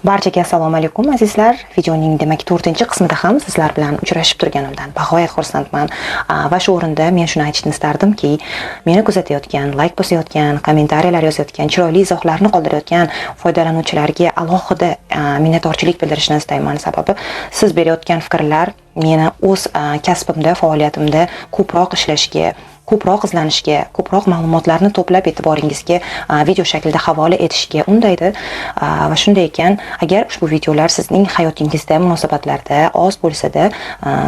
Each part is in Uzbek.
Barchaga assalomu alaykum azizlar. Videoning demak 4-qismida ham sizlar bilan uchrashib turganimdan bag'oyat xursandman. Va shu o'rinda men shuni aytishni istardim-ki, meni kuzatayotgan, like bosayotgan, kommentariyalar yozayotgan, chiroyli izohlarni qoldirayotgan foydalanuvchilarga alohida minnatdorchilik bildirishni istayman. Sababi siz berayotgan fikrlar meni o'z kasbimda, faoliyatimda ko'proq ishlashga, ko'proq izlanishga, ko'proq ma'lumotlarni to'plab e'tiboringizga video shaklida havola etishga undaydi. Va shunday ekan, agar ushbu videolar sizning hayotingizda, munosabatlarda oz bo'lsa-da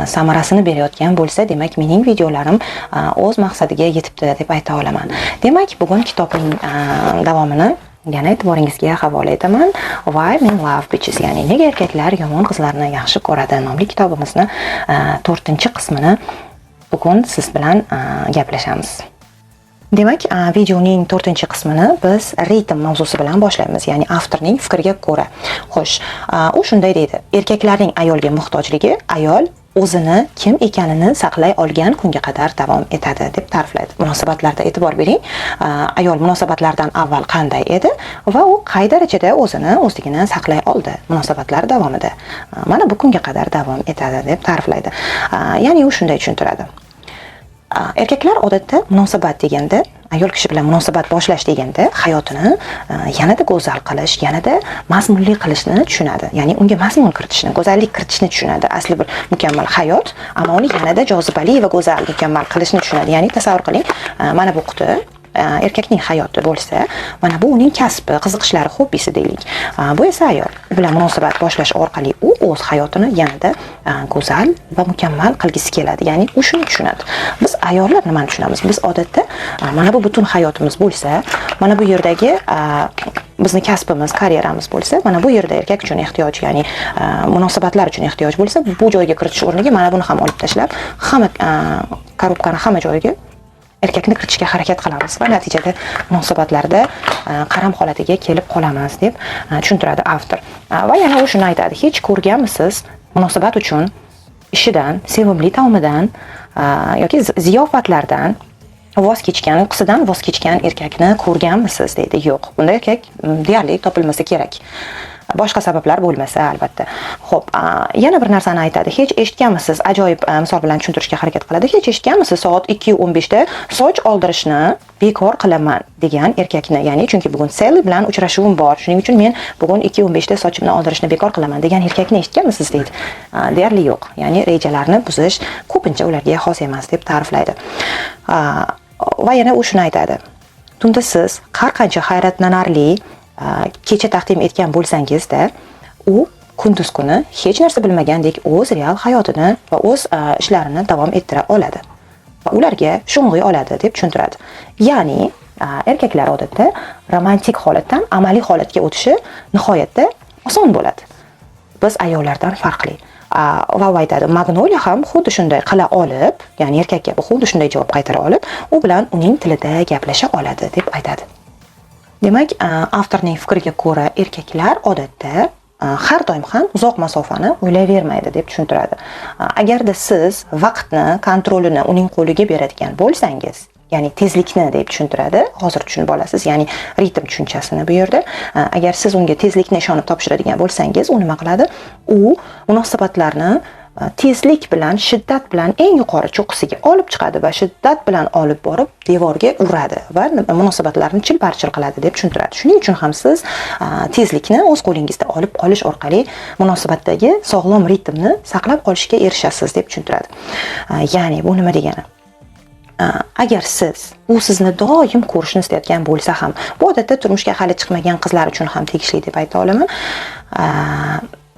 samarasini berayotgan bo'lsa, demak mening videolarim o'z maqsadiga yetibdi deb ayta olaman. Demak, bugun kitobning davomini yana e'tiboringizga havola etaman. Why Men Love Bitches, ya'ni nega erkaklar yomon qizlarni yaxshi ko'radi nomli kitobimizni 4-qismini bugun siz bilan gaplashamiz. Demak, videoning 4-qismini biz ritm mavzusi bilan boshlaymiz, ya'ni avtorning fikriga ko'ra. Xo'sh, u shunday deydi: erkaklarning ayolga muhtojligi ayol o'zini kim ekanini saqlay olgan kunga qadar davom etadi deb ta'riflaydi. Munosabatlarda e'tibor bering. Ayol munosabatlardan avval qanday edi va u qay darajada o'zini o'zligini saqlay oldi munosabatlar davomida. Mana bu kunga qadar davom etadi deb ta'riflaydi. Ya'ni u shunday tushuntiradi. Erkaklar odatda munosabat deganda, ayol kishi bilan munosabat boshlash deganda hayotini yanada go'zal qilish, yanada mazmunli qilishni tushunadi. Ya'ni unga mazmun kiritishni, go'zallik kiritishni tushunadi. Asli bir mukammal hayot, ammo uni yanada jozibali va go'zal, mukammal qilishni tushunadi. Ya'ni tasavvur qiling, mana bu quti erkakning hayoti bo'lsa, mana bu uning kasbi, qiziqishlari, hobbisi deylik. Bu esa ayol bilan munosabat boshlash orqali u o'z hayotini yanada go'zal va mukammal qilgisi keladi. Ya'ni u shuni tushunadi. Biz ayollar nimani tushunamiz? Biz odatda mana bu butun hayotimiz bo'lsa, mana bu yerdagi bizni kasbimiz, karyeramiz bo'lsa, mana bu yerda erkak uchun ehtiyoj, ya'ni munosabatlar uchun ehtiyoj bo'lsa, bu joyga kiritish o'rniga mana buni ham olib tashlab, hamma korobkani hamma joyiga erkakni kiritishga harakat qilamiz va natijada munosabatlarda qaram holatiga kelib qolamiz deb tushuntiradi avtor. Va yana u shuni aytadi: hech ko'rganmisiz munosabat uchun ishidan, sevimli taomidan yoki ziyofatlardan voz kechgan, uyqusidan voz kechgan erkakni ko'rganmisiz deydi. Yo'q, bunda erkak deyarli topilmasa kerak. Boshqa sabablar bo'lmasa, albatta. Xo'p, yana bir narsani aytadi. Hech eshitganmisiz, ajoyib misol bilan tushuntirishga harakat qiladi. Hech eshitganmisiz soat 2:15 da soch oldirishni bekor qilaman degan erkakni? Ya'ni chunki bugun Sally bilan uchrashuvim bor, shuning uchun men bugun 2:15 da sochimni oldirishni bekor qilaman degan erkakni eshitganmisiz deydi. Deyarli yo'q. Ya'ni rejalarni buzish ko'pincha ularga xos emas deb ta'riflaydi. Va yana u shuni aytadi: tunda siz har qancha hayratlanarli kecha taqdim etgan bo'lsangiz-da, u kunduz kuni hech narsa bilmagandek o'z real hayotini va o'z ishlarini davom ettira oladi va ularga sho'ng'iy oladi deb tushuntiradi. Ya'ni erkaklar odatda romantik holatdan amaliy holatga o'tishi nihoyatda oson bo'ladi. Biz ayollardan farqli. Va aytadi, Magnolia ham xuddi shunday qila olib, ya'ni erkakka xuddi shunday javob qaytara olib, u bilan uning tilida gaplasha oladi deb aytadi. Demak, avtorning fikriga ko'ra erkaklar odatda har doim ham uzoq masofani o'ylayvermaydi deb tushuntiradi. Agarda siz vaqtni kontrolini uning qo'liga beradigan bo'lsangiz, ya'ni tezlikni deb tushuntiradi, hozir tushunib olasiz, ya'ni ritm tushunchasini bu yerda. Agar siz unga tezlikni ishonib topshiradigan bo'lsangiz, u nima qiladi? U munosabatlarni tezlik bilan, shiddat bilan eng yuqori cho'qqisiga olib chiqadi va shiddat bilan olib borib devorga uradi va munosabatlarni chilparchil qiladi deb tushuntiradi. Shuning uchun ham siz tezlikni o'z qo'lingizda olib qolish orqali munosabatdagi sog'lom ritmni saqlab qolishga erishasiz deb tushuntiradi. Ya'ni bu nima degani? Agar u sizni doim ko'rishni istayotgan bo'lsa ham, bu odatda turmushga hali chiqmagan qizlar uchun ham tegishli deb ayta olaman.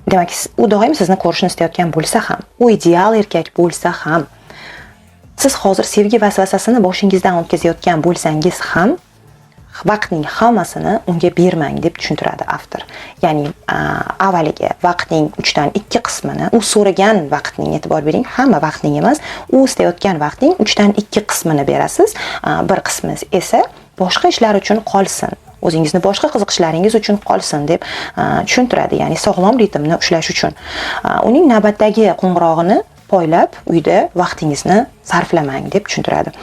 Demak, u doim sizni ko'rishni istayotgan bo'lsa ham, u ideal erkak bo'lsa ham, siz hozir sevgi vasvasasini boshingizdan o'tkazayotgan bo'lsangiz ham, vaqtning hammasini unga bermang deb tushuntiradi avtor. Ya'ni avvaliga vaqtning 3dan 2 qismini, u so'ragan vaqtning, e'tibor bering, hamma vaqtning emas, u istayotgan vaqtning 3dan 2 qismini berasiz. Bir qismi esa boshqa ishlar uchun qolsin. O'zingizni boshqa qiziqishlaringiz uchun qolsin deb tushuntiradi, ya'ni sog'lom ritmni ushlash uchun. Uning navbatdagi qo'ng'irog'ini poylab uyda vaqtingizni sarflamang deb tushuntiradi.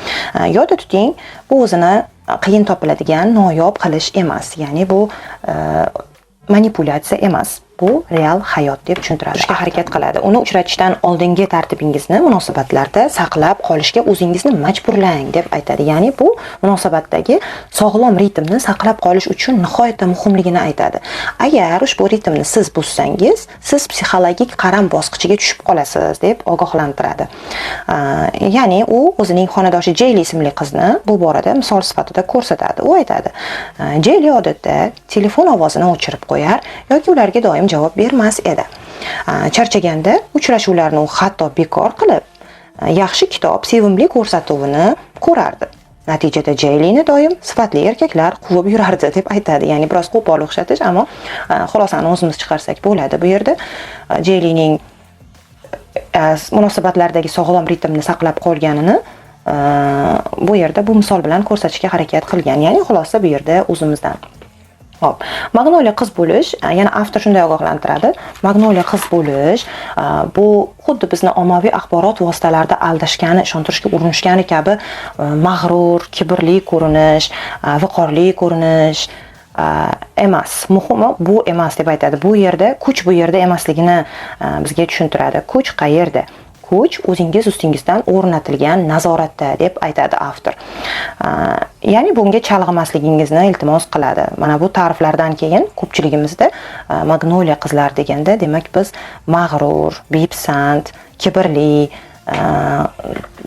Yodda tuting, bu o'zini qiyin topiladigan noyob qilish emas. Ya'ni bu manipulyatsiya emas. Bu real hayot deb tushuntirishga harakat qiladi. Uni uchratishdan oldingi tartibingizni munosabatlarda saqlab qolishga o'zingizni majburlang deb aytadi. Ya'ni bu munosabatdagi sog'lom ritmni saqlab qolish uchun nihoyatda muhimligini aytadi. Agar ushbu ritmni siz buzsangiz, siz psixologik qaram bosqichiga tushib qolasiz deb ogohlantiradi. Ya'ni u o'zining xonadoshi Jeyli ismli qizni bu borada misol sifatida ko'rsatadi. U aytadi: Jeyli odatda telefon ovozini o'chirib qo'yar yoki ularga doim javob bermas edi. Charchaganda uchrashuvlarni u hatto bekor qilib, yaxshi kitob, sevimli ko'rsatuvini ko'rardi. Natijada Jeylini doim sifatli erkaklar quvib yurardi deb aytadi. Ya'ni biroz qo'pol o'xshatish, ammo xulosani o'zimiz chiqarsak bo'ladi. Bu yerda Jeylining munosabatlardagi sog'lom ritmni saqlab qolganini bu yerda bu misol bilan ko'rsatishga harakat qilgan. Ya'ni xulosa bu yerda o'zimizdan. Hop, Magnoliya qiz bo'lish, yana avtor shunday ogohlantiradi. Magnoliya qiz bo'lish bu xuddi bizni ommaviy axborot vositalarida aldashgani, ishontirishga urinishgani kabi mag'rur, kibrli ko'rinish, viqorli ko'rinish emas. Muhimi bu emas deb aytadi. Bu yerda kuch bu yerda emasligini bizga tushuntiradi. Kuch qayerda? Kuch o'zingiz ustingizdan o'rnatilgan nazoratda deb aytadi avtor. Ya'ni bunga chalg'imasligingizni iltimos qiladi. Mana bu ta'riflardan keyin ko'pchiligimizda Magnoliya qizlar deganda, demak biz mag'rur, bepisand, kibrli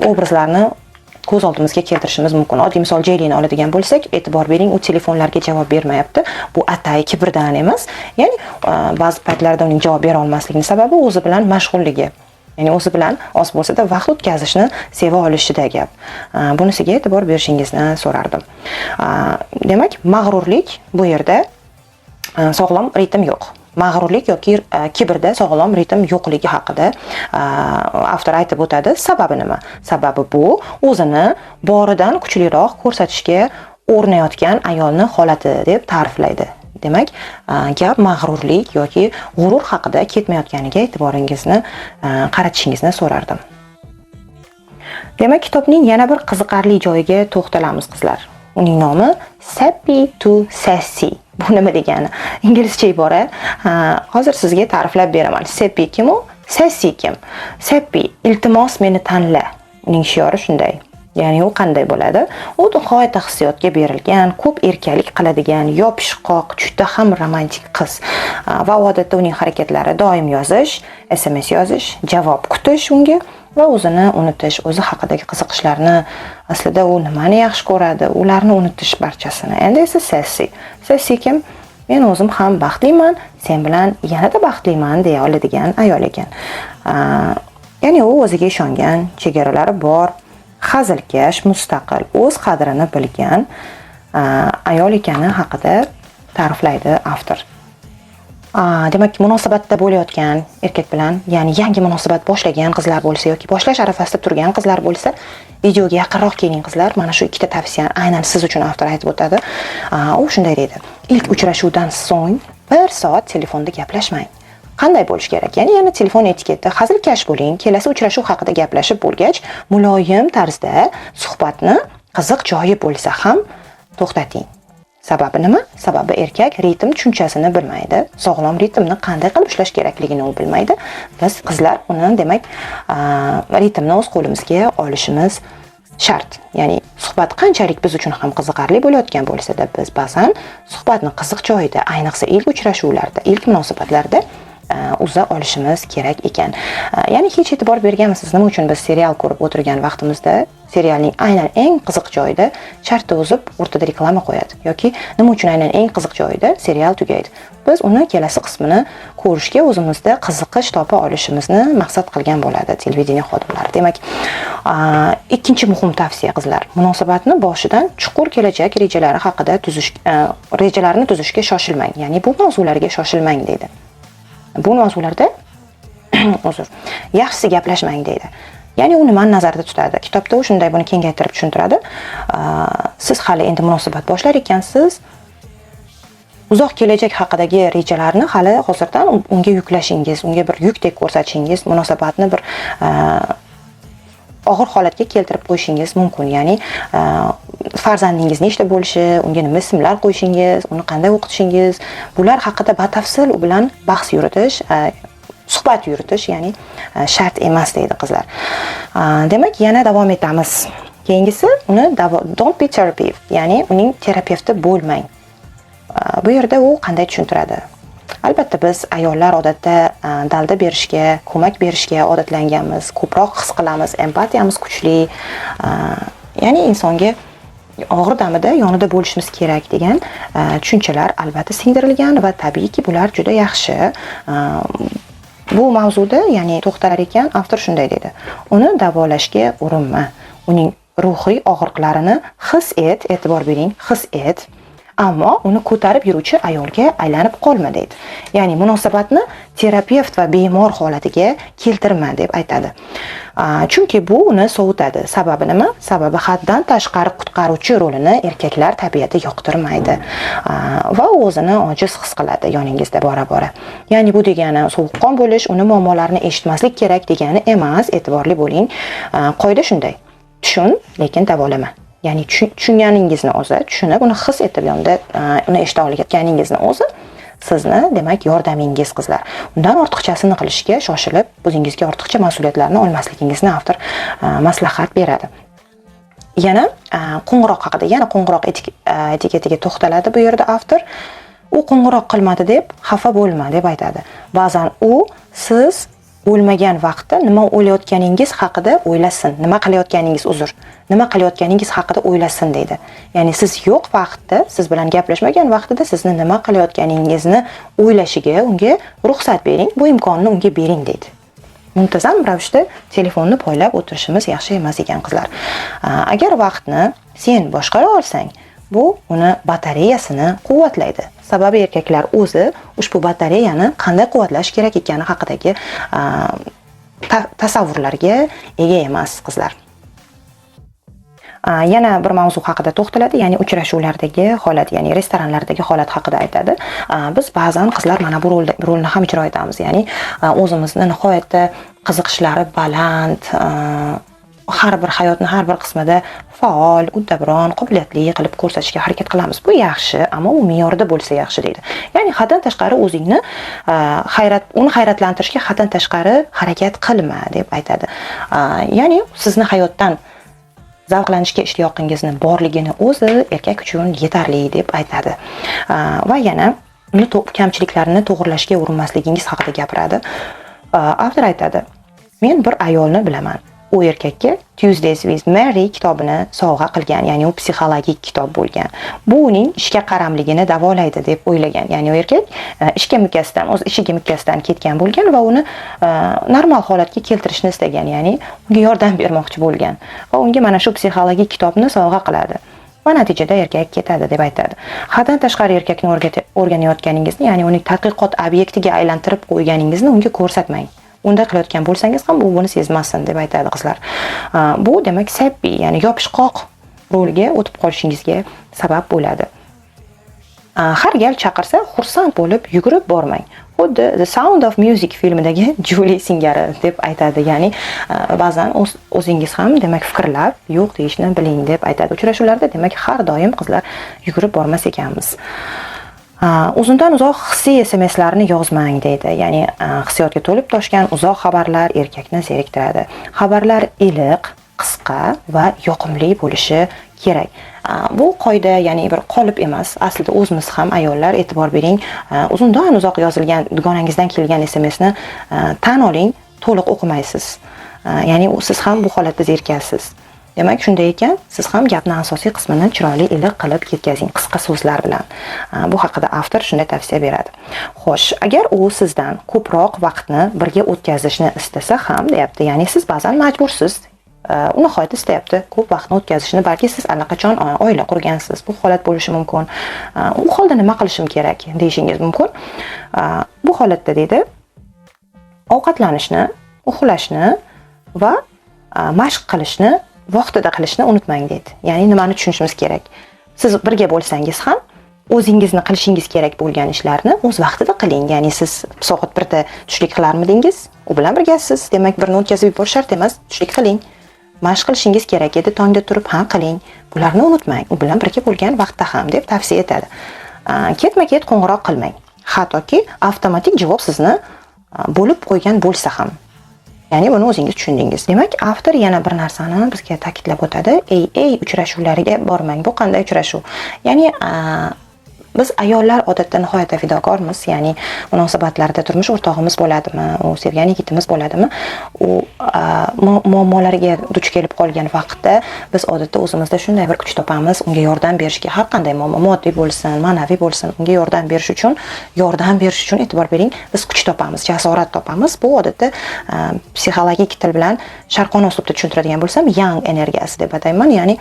obrazlarni ko'z oldimizga keltirishimiz mumkin. Oddiy misol Jeylini oladigan bo'lsak, e'tibor bering, u telefonlarga javob bermayapti. Bu atay kibrdan emas. Ya'ni ba'zi paytlarda uning javob bera olmasligining sababi o'zi bilan mashg'ulligi. Ya'ni o'zi bilan oz bo'lsa-da vaqt o'tkazishni seva olishida gap. Bunisiga e'tibor berishingizni so'rardim. Demak, mag'rurlik bu yerda sog'lom ritm yo'q. Mag'rurlik yoki kibrda sog'lom ritm yo'qligi haqida avtor aytib o'tadi. Sababi nima? Sababi bu o'zini boridan kuchliroq ko'rsatishga urinayotgan ayolni holati deb ta'riflaydi. Demak, gap mag'rurlik yoki g'urur haqida ketmayotganiga e'tiboringizni qaratishingizni so'rardim. Demak, kitobning yana bir qiziqarli joyiga to'xtalamiz qizlar. Uning nomi Sappy to Sassy. Bu nima degani? Inglizcha ibora. Hozir sizga ta'riflab beraman. Sappy kim u? Sassy kim? Sappy, iltimos meni tanla. Uning shiori shunday. Ya'ni u qanday bo'ladi? U nihoyatda hissiyotga berilgan, ko'p erkalik qiladigan, yopishqoq, juda ham romantik qiz. Va odatda uning harakatlari doim yozish, SMS yozish, javob kutish unga va o'zini unutish, o'zi haqidagi qiziqishlarni, aslida u nimani yaxshi ko'radi, ularni unutish barchasini. Endi esa Sassy. Sassy kim? Men o'zim ham baxtliman, sen bilan yanada baxtliman deya oladigan ayol ekan. Ya'ni u o'ziga ishongan, chegaralari bor, hazilkash, mustaqil, o'z qadrini bilgan ayol ekani haqida ta'riflaydi avtor. Demak, munosabatda bo'layotgan erkak bilan, ya'ni yangi munosabat boshlagan qizlar bo'lsa yoki boshlash arafasida turgan qizlar bo'lsa, videoga yaqinroq keling qizlar. Mana shu ikkita tavsiyani aynan siz uchun avtor aytib o'tadi. U shunday deydi: ilk uchrashuvdan so'ng 1 soat telefonda gaplashmang. Qanday bo'lish kerak? Ya'ni yana telefon etiketi, hazilkash bo'ling. Kelasi uchrashuv haqida gaplashib bo'lgach, muloyim tarzda suhbatni qiziq joyi bo'lsa ham to'xtating. Sababi nima? Sababi erkak ritm tushunchasini bilmaydi. Sog'lom ritmni qanday qilib ushlash kerakligini u bilmaydi. Biz qizlar uni, demak, ritmni o'z qo'limizga olishimiz shart. Ya'ni suhbat qanchalik biz uchun ham qiziqarli bo'layotgan bo'lsa-da, biz ba'zan suhbatni qiziq joyida, ayniqsa ilk uchrashuvlarda, ilk munosabatlarda uza olishimiz kerak ekan. Ya'ni hech e'tibor berganmisiz, nima uchun biz serial ko'rib o'tirgan vaqtimizda serialning aynan eng qiziq joyida shartta uzib o'rtada reklama qo'yadi yoki nima uchun aynan eng qiziq joyida serial tugaydi? Biz uni kelasi qismini ko'rishga o'zimizda qiziqish topa olishimizni maqsad qilgan bo'ladi televideniya xodimlari. Demak, ikkinchi muhim tavsiya qizlar, munosabatni boshidan chuqur kelajak rejalari haqida rejalarini tuzishga shoshilmang. Ya'ni bu mavzularga shoshilmang deydi. Bu mavzularda yaxshisi gaplashmang deydi. Ya'ni u nimani nazarda tutadi? Kitobda u shunday buni kengaytirib tushuntiradi. Siz hali endi munosabat boshlar ekansiz. Uzoq kelajak haqidagi rejalarni hali hozirdan unga yuklashingiz, unga bir yukdek ko'rsatishingiz munosabatni bir og'ir holatga keltirib qo'yishingiz mumkin. Ya'ni farzandingiz nechta bo'lishi, unga nima ismlar qo'yishingiz, uni qanday o'qitishingiz, bular haqida batafsil u bilan bahs yuritish, suhbat yuritish, ya'ni shart emas deydi qizlar. Demak, yana davom etamiz. Keyingisi uni don't be therapist, ya'ni uning terapevti bo'lmang. Bu yerda u qanday tushuntiradi? Albatta biz ayollar odatda dalda berishga, ko'mak berishga odatlanganmiz, ko'proq his qilamiz, empatiyamiz kuchli. Ya'ni insonga og'ir damida yonida bo'lishimiz kerak degan tushunchalar albatta singdirilgan va tabiiyki bular juda yaxshi. Bu mavzuda, ya'ni to'xtalar ekan, avtor shunday dedi. Uni davolashga urinma. Uning ruhiy og'riqlarini his et, e'tibor bering, his et. Ammo uni ko'tarib yuruvchi ayolga aylanib qolma deydi. Ya'ni munosabatni terapevt va bemor holatiga keltirma deb aytadi. Chunki bu uni sovutadi. Sababi nima? Sababi haddan tashqari qutqaruvchi rolini erkaklar tabiati yoqtirmaydi va o'zini ojiz his qiladi yoningizda bora-bora. Ya'ni bu degani sovuqqon bo'lish, uni muammolarini eshitmaslik kerak degani emas. E'tiborli bo'ling. Qoida shunday. Tushun, lekin davolama. Ya'ni tushunganingizni o'zi, tushunib uni his etib yonda uni eshita olganingizni o'zi sizni, demak, yordamingiz qizlar. Undan ortiqchasini qilishga shoshilib, o'zingizga ortiqcha mas'uliyatlarni olmasligingizni avtor maslahat beradi. Yana qo'ng'iroq haqida, yana qo'ng'iroq etiketiga to'xtaladi bu yerda avtor. U qo'ng'iroq qilmadi deb xafa bo'lma deb aytadi. Ba'zan u siz o'lmagan vaqtda nima o'ylayotganingiz haqida o'ylasin, nima qilayotganingiz haqida o'ylasin deydi. Ya'ni siz yo'q vaqtda, siz bilan gaplashmagan vaqtida sizni nima qilayotganingizni o'ylashiga unga ruxsat bering, bu imkonni unga bering deydi. Muntazam ravishda telefonni poylab o'tirishimiz yaxshi emas ekan qizlar. Agar vaqtni sen boshqara olsang, bu uni batareyasini quvvatlaydi. Sababi erkaklar o'zi ushbu batareyani qanday quvvatlash kerak ekani haqidagi tasavvurlarga ega emas qizlar. Yana bir mavzu haqida to'xtaladi, ya'ni uchrashuvlardagi holat, ya'ni restoranlardagi holat haqida aytadi. Biz ba'zan qizlar mana bu rolni ham ijro etamiz, ya'ni o'zimizni nihoyatda qiziqishlari baland, har bir hayotning har bir qismida faol, uddaburon, qobiliyatli qilib ko'rsatishga harakat qilamiz. Bu yaxshi, ammo u me'yorida bo'lsa yaxshi deydi. Ya'ni haddan tashqari o'zingni uni hayratlantirishga haddan tashqari harakat qilma deb aytadi. Ya'ni sizni hayotdan zavqlanishga ishtiyoqingizni borligini o'zi erkak uchun yetarli deb aytadi. Va yana uni kamchiliklarini to'g'rilashga urinmasligingiz haqida gapiradi. Avtor aytadi: "Men bir ayolni bilaman. U erkakka Tuesdays with Mary kitobini sovg'a qilgan, ya'ni u psixologik kitob bo'lgan. Bu uning ishga qaramligini davolaydi deb o'ylagan. Ya'ni u erkak o'z ishiga mukkasidan ketgan bo'lgan va uni normal holatga keltirishni istagan, ya'ni unga yordam bermoqchi bo'lgan va unga mana shu psixologik kitobni sovg'a qiladi. Va natijada erkak ketadi deb aytadi. Haddan tashqari erkakni o'rganayotganingizni, ya'ni uning tadqiqot obyektiga aylantirib qo'yganingizni unga ko'rsatmang. Unday qilayotgan bo'lsangiz ham u buni sezmasin deb aytadi qizlar. Bu demak sabbiy, ya'ni yopishqoq rolga o'tib qolishingizga sabab bo'ladi. Har gal chaqirsa xursand bo'lib yugurib bormang. Xuddi The Sound of Music filmidagi Julie singari deb aytadi. Ya'ni ba'zan o'zingiz ham demak fikrlab yo'q deyishni biling deb aytadi. Uchrashuvlarda demak har doim qizlar yugurib bormas ekanmiz. Uzundan uzoq hissiy SMSlarni yozmang deydi. Ya'ni hissiyotga to'lib toshgan uzoq xabarlar erkakni zeriktiradi. Xabarlar iliq, qisqa va yoqimli bo'lishi kerak. Bu qoida, ya'ni bir qolip emas. Aslida o'zimiz ham ayollar e'tibor bering, uzundan uzoq yozilgan dugonangizdan kelgan SMSni tan oling, to'liq o'qimaysiz. Ya'ni siz ham bu holatda zerikasiz. Demak, shunday ekan, siz ham gapning asosiy qismini chiroyli iliq qilib ketkazing, qisqa so'zlar bilan. Bu haqida avtor shunday tavsiya beradi. Xo'sh, agar u sizdan ko'proq vaqtni birga o'tkazishni istasa ham, deyapti, ya'ni siz ba'zan majbursiz, u nihoyat istayapti ko'p vaqtni o'tkazishni, balki siz allaqachon oila qurgansiz. Bu holat bo'lishi mumkin. U holda nima qilishim kerak deyishingiz mumkin. Bu holatda deydi, ovqatlanishni, uxlashni va mashq qilishni vaqtida qilishni unutmang deydi. Ya'ni nimani tushunishimiz kerak? Siz birga bo'lsangiz ham o'zingizni qilishingiz kerak bo'lgan ishlarni o'z vaqtida qiling. Ya'ni siz soat 1da tushlik qilarmidingiz? U bilan birgasiz. Demak, birini o'tkazib yuborish shart emas, tushlik qiling. mashq qilishingiz kerak edi, tongda turib ha qiling. Bularni unutmang. U bilan birga bo'lgan vaqtda ham deb tavsiya etadi. Ketma-ket qo'ng'iroq qilmang. Hattoki avtomatik javob sizni bo'lib qo'ygan bo'lsa ham. Ya'ni buni o'zingiz tushundingiz. Demak, avtor yana bir narsani bizga ta'kidlab o'tadi. Ey uchrashuvlariga bormang. Bu qanday uchrashuv? Ya'ni biz ayollar odatda nihoyatda fidokormiz, ya'ni munosabatlarda turmush o'rtog'imiz bo'ladimi, u sevgan yigitimiz bo'ladimi, u muammolariga duch kelib qolgan vaqtda biz odatda o'zimizda shunday bir kuch topamiz, unga yordam berishga, har qanday muammo, moddiy bo'lsin, ma'naviy bo'lsin, unga yordam berish uchun e'tibor bering, biz kuch topamiz, jasorat topamiz. Bu odatda psixologik til bilan sharqona uslubda tushuntiradigan bo'lsam, yang energiyasi deb atayman, ya'ni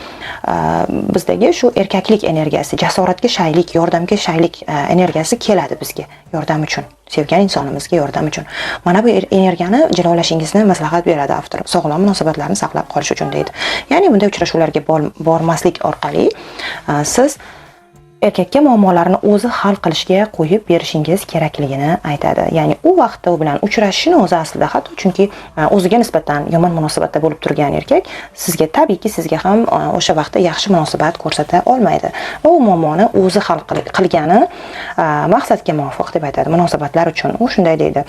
bizdagi shu erkaklik energiyasi, jasoratga shaylik, yordamga shaylik energiyasi keladi bizga yordam uchun, sevgan insonimizga yordam uchun. Mana bu energiyani jilolashingizni maslahat beradi avtor. Sog'lom munosabatlarni saqlab qolish uchun deydi. Ya'ni bunday uchrashuvlarga bormaslik orqali siz erkakka muammolarni o'zi hal qilishga qo'yib berishingiz kerakligini aytadi. Ya'ni u vaqtda u bilan uchrashishni o'zi aslida hatto chunki o'ziga nisbatan yomon munosabatda bo'lib turgan erkak tabiiyki sizga ham o'sha vaqtda yaxshi munosabat ko'rsata olmaydi. Va u muammoni o'zi hal qilgani maqsadga muvofiq deb aytadi munosabatlar uchun. U shunday deydi.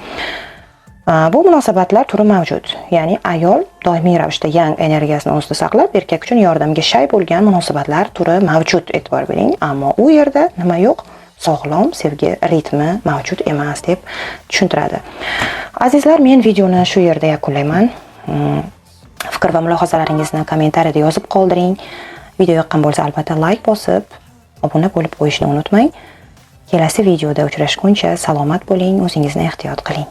Bu munosabatlar turi mavjud. Ya'ni ayol doimiy ravishda yang energiyasini o'zida saqlab, erkak uchun yordamga shay bo'lgan munosabatlar turi mavjud, e'tibor bering. Ammo u yerda nima yo'q? Sog'lom sevgi ritmi mavjud emas deb tushuntiradi. Azizlar, men videoni shu yerda yakunlayman. Fikr va mulohazalaringizni kommentariyada yozib qoldiring. Video yoqqan bo'lsa, albatta like bosib, obuna bo'lib qo'yishni unutmang. Kelasi videoda uchrashguncha salomat bo'ling, o'zingizni ehtiyot qiling.